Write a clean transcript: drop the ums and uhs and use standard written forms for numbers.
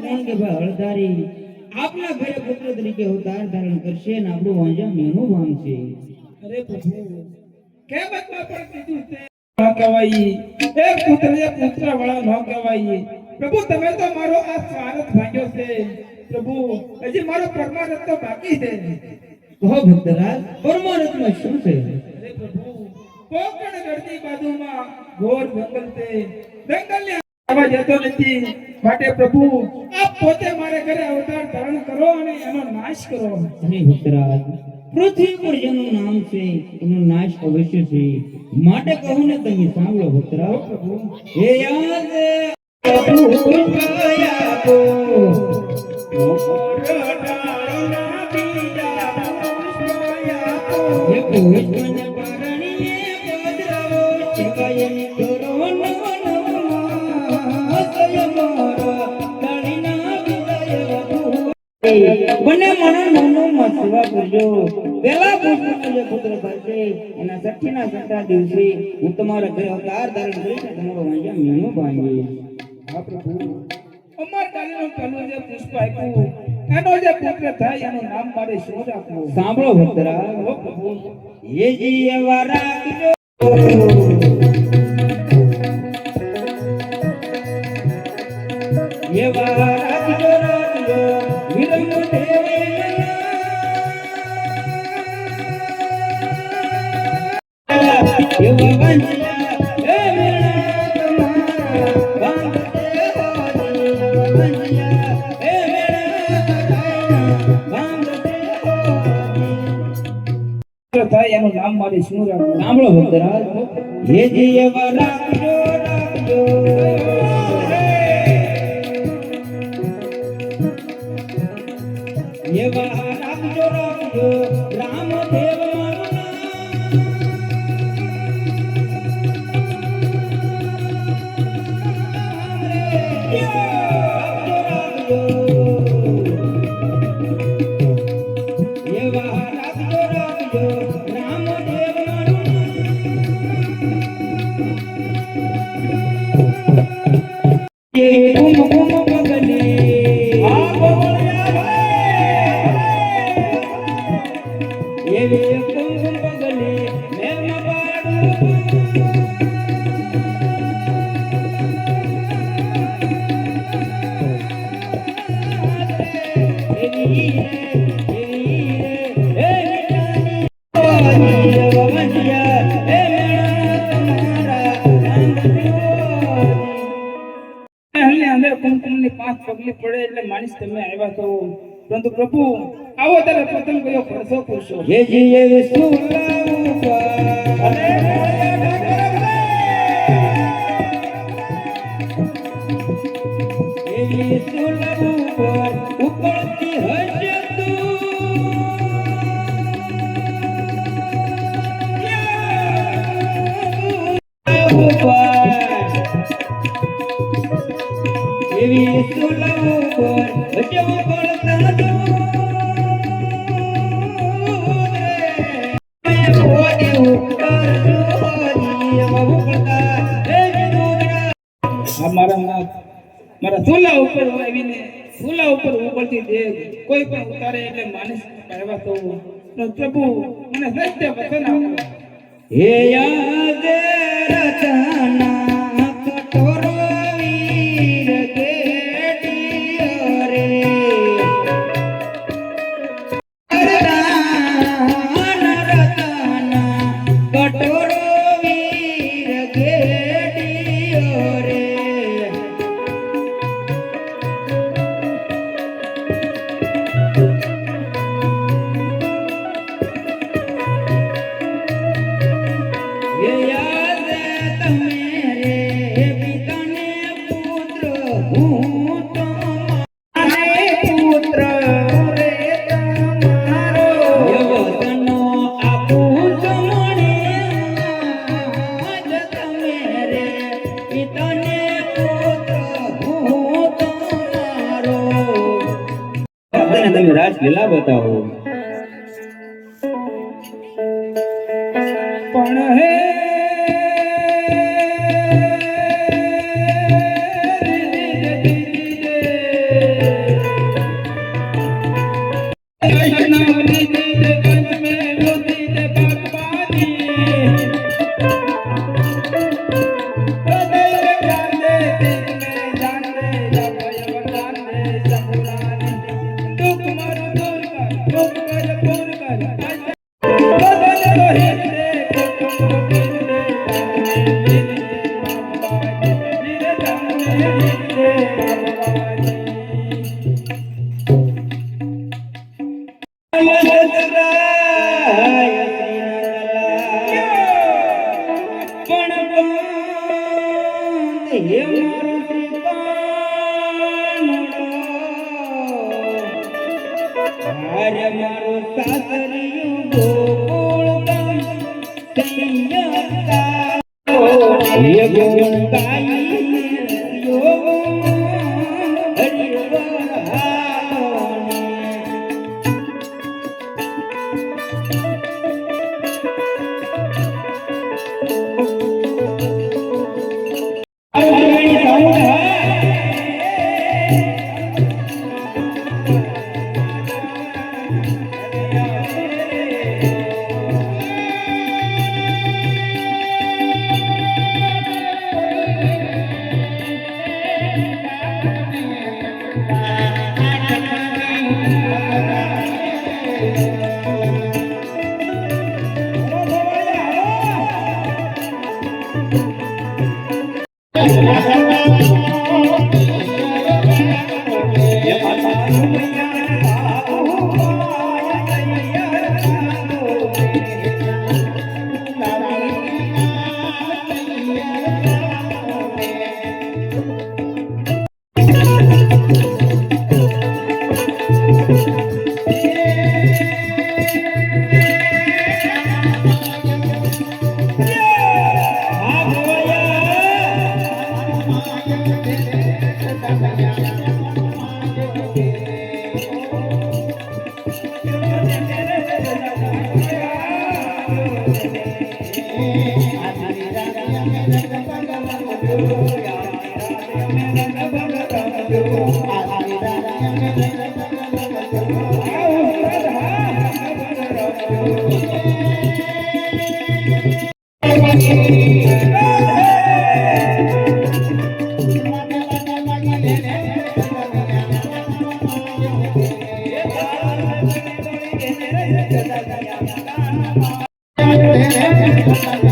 કોણ કે ભાઈ હળધારી આપના ઘરે પુત્ર તરીકે અવતાર ધારણ કરશે ને આપણું વાંજા મેનું ભાંગશે. અરે પ્રભુ કેમ પણ કીધું તે ન કહેવાય એ પુત્ર વાળા ન કહેવાય. પ્રભુ તમે તો મારો આ સ્વાર્થ ભાંગ્યો છે. પ્રભુ હજી મારો પરમાર્થ તો બાકી છે. કહો ભક્તરાજ પરમાર્થમાં શું છે? અરે પ્રભુ કોકણ ગળતી બાજુમાં ઘોર જંગલ છે. જંગલની આવા જતો નથી. માટે પ્રભુ આપ પોતે મારે ઘરે અવતાર ધારણ કરો અને એનો નાશ કરો. અરે ભક્તરાજ પૃથ્વી પર જેનું નામ છે એનો નાશ અવશ્ય છે. માટે કહું ને તમે સાંભળો ભક્તરાજ. પ્રભુ હે યાદ પુષ્પયા કો મોરડાળના બીજા પુષ્પયા કો હે પુષ્પને પરણીએ પધરાવો શિવાય કરો બને મનનો મસવા કરજો. પેલા પુષ્પનો જે પુત્ર થશે એના છઠ્ઠીના છઠ્ઠા દિવસે હું તમારા ઘરે અવતાર ધારણ કરીને તમારો વાંજા મેનો ભાંગીશ. હા પ્રભુ અમર કાલીનું પેલું જે પુષ્પ આપ્યું એનો જે પુત્ર થાય એનું નામ મારે શું રાખવું? સાંભળો ભક્તરા. હો પ્રભુ એ જી એવા રાખજો એવા રાખજો રાખજો વિરમ દેવે એવા વંજ્યા હે મેણા તમારા વાંગતે હોજી વંજ્યા હે મેણા વાંગતે હોજી થાય એનું નામ મારે શું રાખવું? સાંભળો ભક્તરાજ. હે જી એવા રાખજો રાખજો એવા રાખજો રાખજો રામદેવ મારું એવા રાખજો રાખજો રામદેવ મારું કુમ કુમ પગલે આ બોલ્યા એવી કુમ કુમ પગલે મેં પાડું અંદર કુમકુમની 5 પગલી પડે એટલે માણસ તમે આવ્યા તો. પરંતુ પ્રભુ આવો ત્યારે પ્રથમ કયો પરસો પૂછો. હે જી એ સુલા એવી સુલભ ઉપરથી હશે એવી સુલભ ઉપર હશે પડતા મારા ચૂલા ઉપર આવીને ચૂલા ઉપર ઉપરથી દેખ કોઈ પણ ઉતારે એટલે માણસ આવ્યા તો. પ્રભુ મને સત્ય વચન આપો. હે યાદ રચના કઠોર વીર કેડિયો રે રચના કઠોર વીર કેડિયો રે હે યાદ તમે રે પિતાને પુત્ર હું તમારે પુત્ર રે તમારો યવતનો આપું તમને આજ તમે રે પિતાને પુત્ર હું તમારો. તમે રાજલીલા બતાવો. પણ હે અરે મારો સાસરિયું ગોકુળ ગામ સૈયદા એ ગુણ ગાઈ યો હરિવર હાલોને અવગણી સાઉન્ડ હા શ્રી કૃષ્ણ